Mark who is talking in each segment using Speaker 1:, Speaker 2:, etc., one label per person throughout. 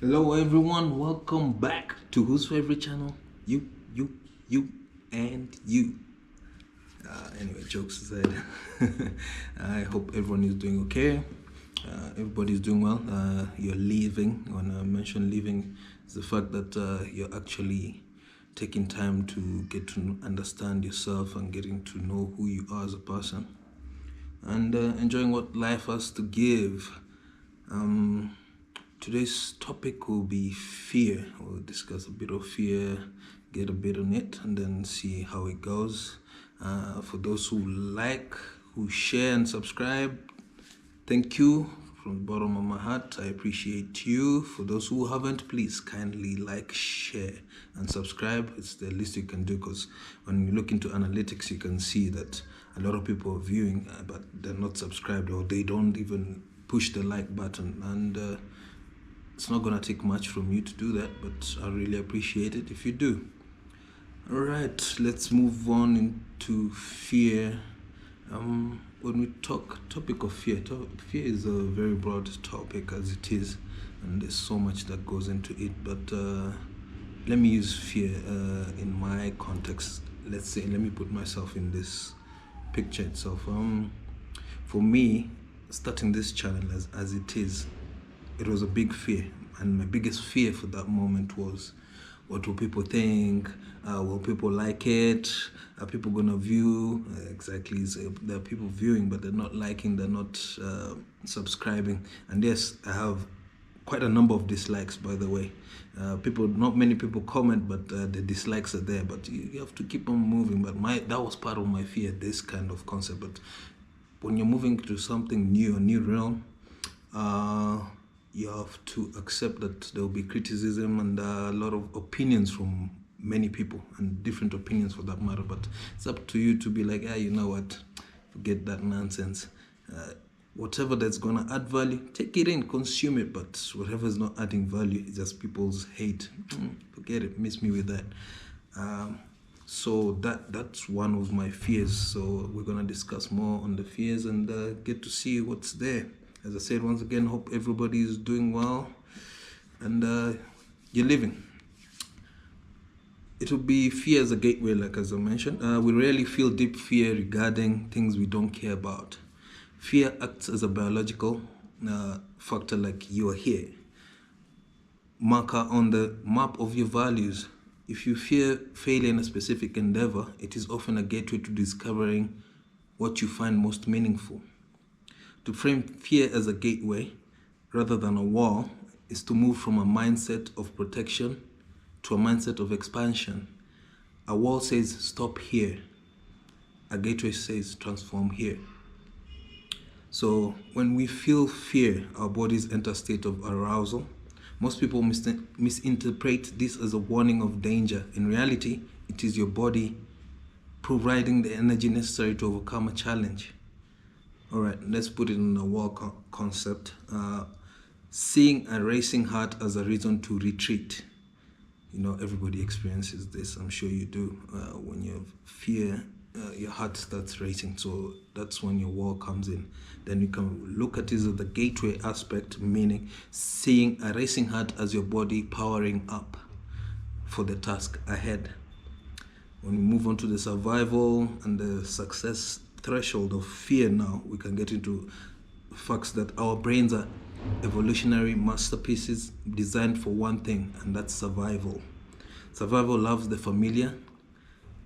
Speaker 1: Hello everyone, welcome back to whose favorite channel? You, and you. Anyway, jokes aside, I hope everyone is doing okay. Everybody's doing well. You're leaving. When I mention leaving, it's the fact that you're actually taking time to get to understand yourself and getting to know who you are as a person, and enjoying what life has to give. Today's topic will be fear. We'll discuss a bit of fear, get a bit on it, and then see how it goes. For those who like, who share and subscribe, thank you from the bottom of my heart. I appreciate you. For those who haven't, please kindly like, share, and subscribe. It's the least you can do, because when you look into analytics, you can see that a lot of people are viewing, but they're not subscribed, or they don't even push the like button. And it's not gonna take much from you to do that, but I really appreciate it if you do. All right, let's move on into fear. When we topic of fear, fear is a very broad topic as it is, and there's so much that goes into it. But let me use fear in my context. Let me put myself in this picture itself. For me, starting this channel as it is, it was a big fear, and my biggest fear for that moment was, what will people think? Will people like it? Are people gonna view? Exactly, so there are people viewing, but they're not liking, they're not subscribing. And yes, I have quite a number of dislikes, by the way. Not many people comment, but the dislikes are there. But you have to keep on moving. But that was part of my fear, this kind of concept. But when you're moving to something new, a new realm, you have to accept that there will be criticism and a lot of opinions from many people, and different opinions for that matter. But it's up to you to be like, you know what, forget that nonsense. Whatever that's gonna add value, take it in, consume it. But whatever is not adding value, it's just people's hate. Forget it, miss me with that. So that's one of my fears. So we're gonna discuss more on the fears and get to see what's there. As I said, once again, hope everybody is doing well and you're living. It will be fear as a gateway, like as I mentioned. We rarely feel deep fear regarding things we don't care about. Fear acts as a biological factor, like you are here, marker on the map of your values. If you fear failure in a specific endeavor, it is often a gateway to discovering what you find most meaningful. To frame fear as a gateway rather than a wall is to move from a mindset of protection to a mindset of expansion. A wall says stop here. A gateway says transform here. So when we feel fear, our bodies enter a state of arousal. Most people misinterpret this as a warning of danger. In reality, it is your body providing the energy necessary to overcome a challenge. All right, let's put it in a wall concept. Seeing a racing heart as a reason to retreat. You know, everybody experiences this. I'm sure you do. When you have fear, your heart starts racing. So that's when your wall comes in. Then you can look at it as the gateway aspect, meaning seeing a racing heart as your body powering up for the task ahead. When we move on to the survival and the success threshold of fear now, we can get into facts that our brains are evolutionary masterpieces designed for one thing, and that's survival. Survival loves the familiar,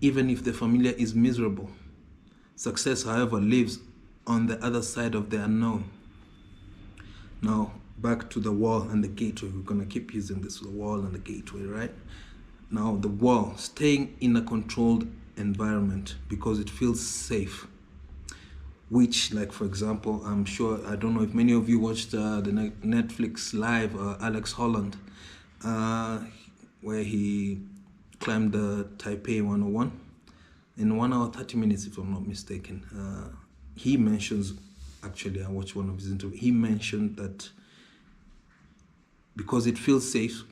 Speaker 1: even if the familiar is miserable. Success, however, lives on the other side of the unknown. Now, back to the wall and the gateway. We're gonna keep using this, the wall and the gateway, right? Now, the wall, staying in a controlled environment because it feels safe. Which, like for example, I'm sure, I don't know if many of you watched the Netflix live, Alex Holland, where he climbed the Taipei 101 in 1 hour 30 minutes, if I'm not mistaken. He mentions, actually I watched one of his interviews, he mentioned that because it feels safe,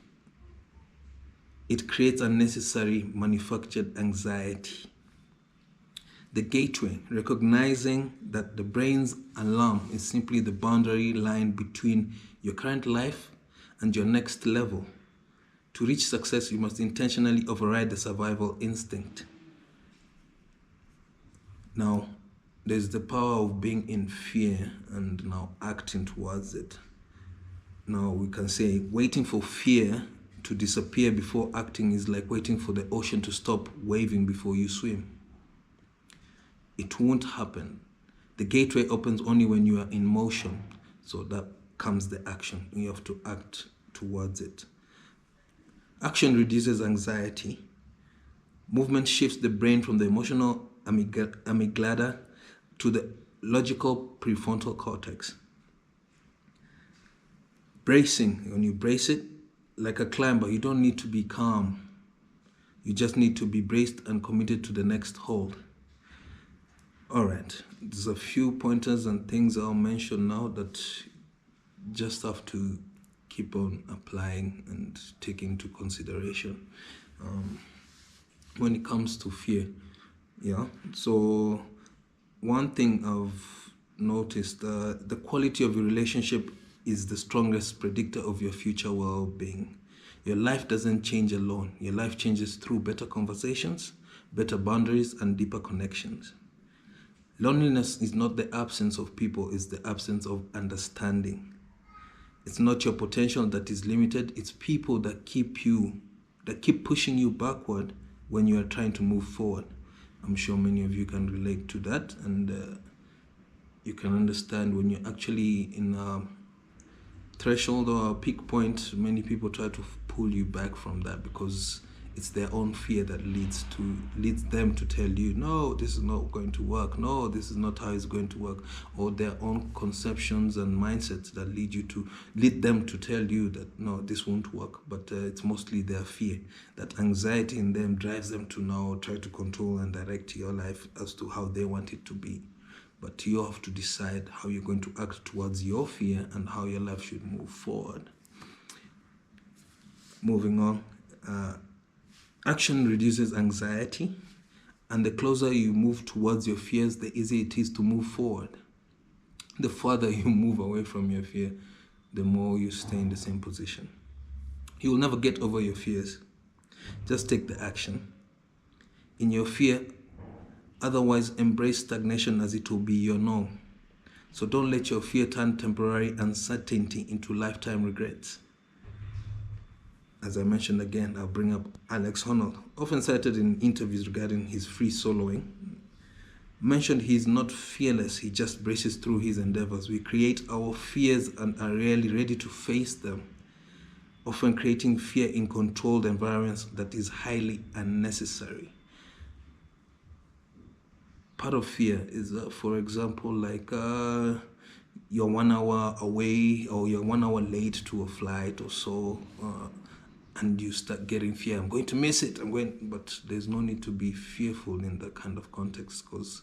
Speaker 1: it creates unnecessary manufactured anxiety. The gateway, recognizing that the brain's alarm is simply the boundary line between your current life and your next level. To reach success, you must intentionally override the survival instinct. Now, there's the power of being in fear and now acting towards it. Now, we can say waiting for fear to disappear before acting is like waiting for the ocean to stop waving before you swim. It won't happen. The gateway opens only when you are in motion. So that comes the action. You have to act towards it. Action reduces anxiety. Movement shifts the brain from the emotional amygdala to the logical prefrontal cortex. Bracing, when you brace it, like a climber, you don't need to be calm. You just need to be braced and committed to the next hold. All right, there's a few pointers and things I'll mention now that just have to keep on applying and taking into consideration when it comes to fear. Yeah, so one thing I've noticed, the quality of your relationship is the strongest predictor of your future well-being. Your life doesn't change alone. Your life changes through better conversations, better boundaries, and deeper connections. Loneliness is not the absence of people, it's the absence of understanding. It's not your potential that is limited, it's people that keep pushing you backward when you are trying to move forward. I'm sure many of you can relate to that, and you can understand when you're actually in a threshold or a peak point, many people try to pull you back from that because it's their own fear that leads them to tell you, no, this is not going to work, no, this is not how it's going to work, or their own conceptions and mindsets that lead them to tell you that no, this won't work. But it's mostly their fear. That anxiety in them drives them to now try to control and direct your life as to how they want it to be. But you have to decide how you're going to act towards your fear and how your life should move forward. Moving on. Action reduces anxiety, and the closer you move towards your fears, the easier it is to move forward. The farther you move away from your fear, the more you stay in the same position. You will never get over your fears. Just take the action. In your fear, otherwise embrace stagnation as it will be your norm. So don't let your fear turn temporary uncertainty into lifetime regrets. As I mentioned again, I'll bring up Alex Honnold, often cited in interviews regarding his free soloing. Mentioned he's not fearless, he just braces through his endeavors. We create our fears and are rarely ready to face them, often creating fear in controlled environments that is highly unnecessary. Part of fear is, for example, like you're 1 hour away or you're 1 hour late to a flight or so, and you start getting fear. I'm going to miss it. But there's no need to be fearful in that kind of context because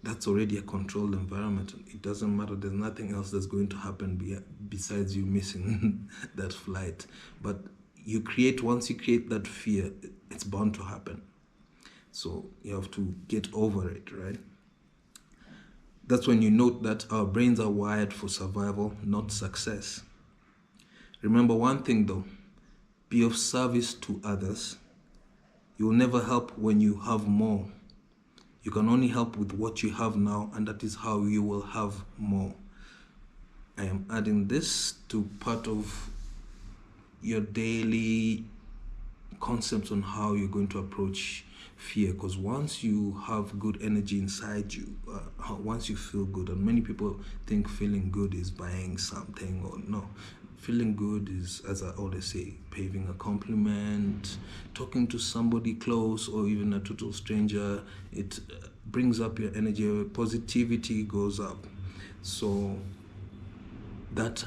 Speaker 1: that's already a controlled environment. It doesn't matter. There's nothing else that's going to happen besides you missing that flight. But once you create that fear, it's bound to happen. So you have to get over it, right? That's when you note that our brains are wired for survival, not success. Remember one thing though, be of service to others. You will never help when you have more. You can only help with what you have now, and that is how you will have more. I am adding this to part of your daily concepts on how you're going to approach fear, because once you have good energy inside you, once you feel good, and many people think feeling good is buying something, or no, feeling good is, as I always say, paving a compliment, talking to somebody close or even a total stranger. It brings up your energy, your positivity goes up. So that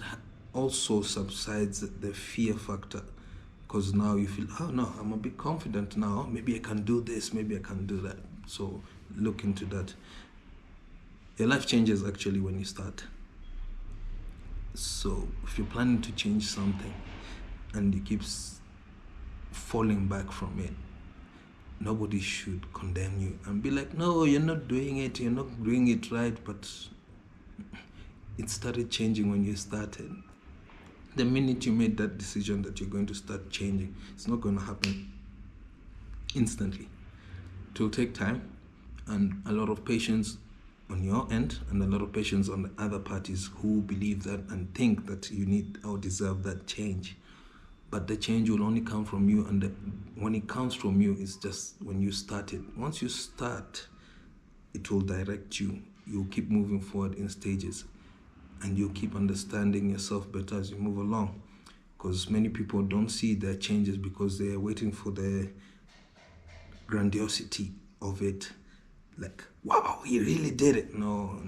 Speaker 1: also subsides the fear factor, because now you feel, oh no, I'm a bit confident now, maybe I can do this, maybe I can do that. So look into that. Your life changes actually when you start. So if you're planning to change something and you keep falling back from it, nobody should condemn you and be like, no, you're not doing it right. But it started changing when you started. The minute you made that decision that you're going to start changing, it's not going to happen instantly. It will take time and a lot of patience on your end and a lot of patience on the other parties who believe that and think that you need or deserve that change. But the change will only come from you, and when it comes from you, it's just when you start it. Once you start, it will direct you. You'll keep moving forward in stages, and you'll keep understanding yourself better as you move along. Because many people don't see their changes because they are waiting for the grandiosity of it. Like, wow, he really did it. No,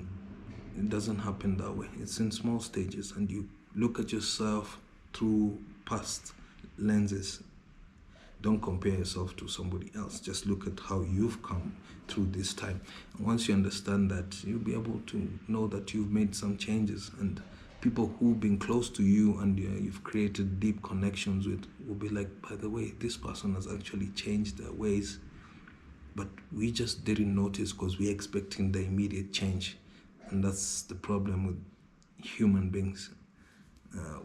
Speaker 1: it doesn't happen that way. It's in small stages, and you look at yourself through past lenses. Don't compare yourself to somebody else. Just look at how you've come through this time. And once you understand that, you'll be able to know that you've made some changes, and people who've been close to you and you've created deep connections with will be like, by the way, this person has actually changed their ways, but we just didn't notice because we're expecting the immediate change. And that's the problem with human beings.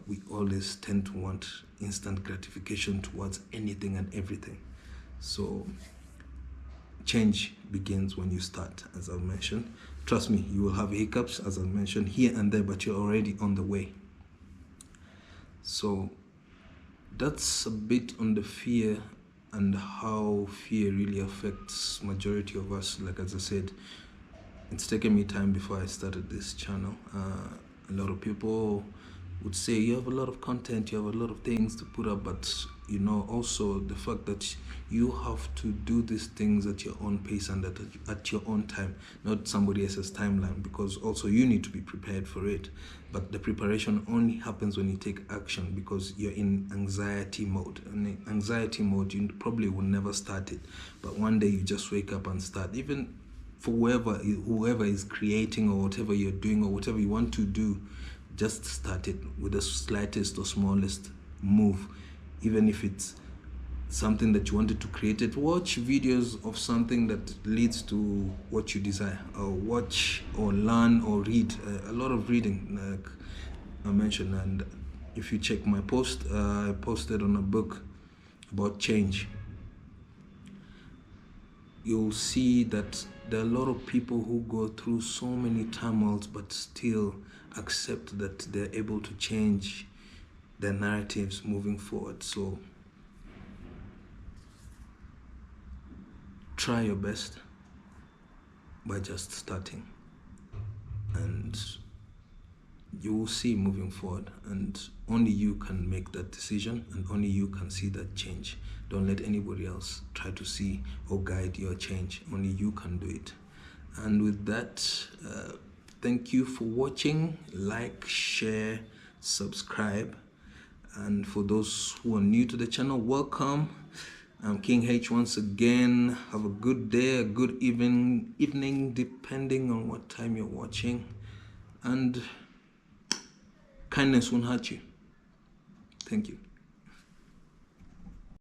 Speaker 1: We always tend to want instant gratification towards anything and everything. So change begins when you start, as I've mentioned. Trust me, you will have hiccups, as I've mentioned, here and there, but you're already on the way. So that's a bit on the fear and how fear really affects majority of us. Like, as I said, it's taken me time before I started this channel. A lot of people would say you have a lot of content, you have a lot of things to put up, but you know, also the fact that you have to do these things at your own pace and at your own time, not somebody else's timeline, because also you need to be prepared for it. But the preparation only happens when you take action, because you're in anxiety mode. And in anxiety mode, you probably will never start it, but one day you just wake up and start. Even for whoever is creating or whatever you're doing or whatever you want to do, just start it with the slightest or smallest move. Even if it's something that you wanted to create it, watch videos of something that leads to what you desire, or watch or learn or read. A lot of reading, like I mentioned. And if you check my post, I posted on a book about change. You'll see that there are a lot of people who go through so many turmoils but still accept that they're able to change their narratives moving forward. So try your best by just starting, and you will see moving forward. And only you can make that decision, and only you can see that change. Don't let anybody else try to see or guide your change. Only you can do it. And with that, thank you for watching. Like, share, subscribe. And for those who are new to the channel, welcome. I'm King H once again. Have a good day, a good evening, depending on what time you're watching. And kindness won't hurt you. Thank you.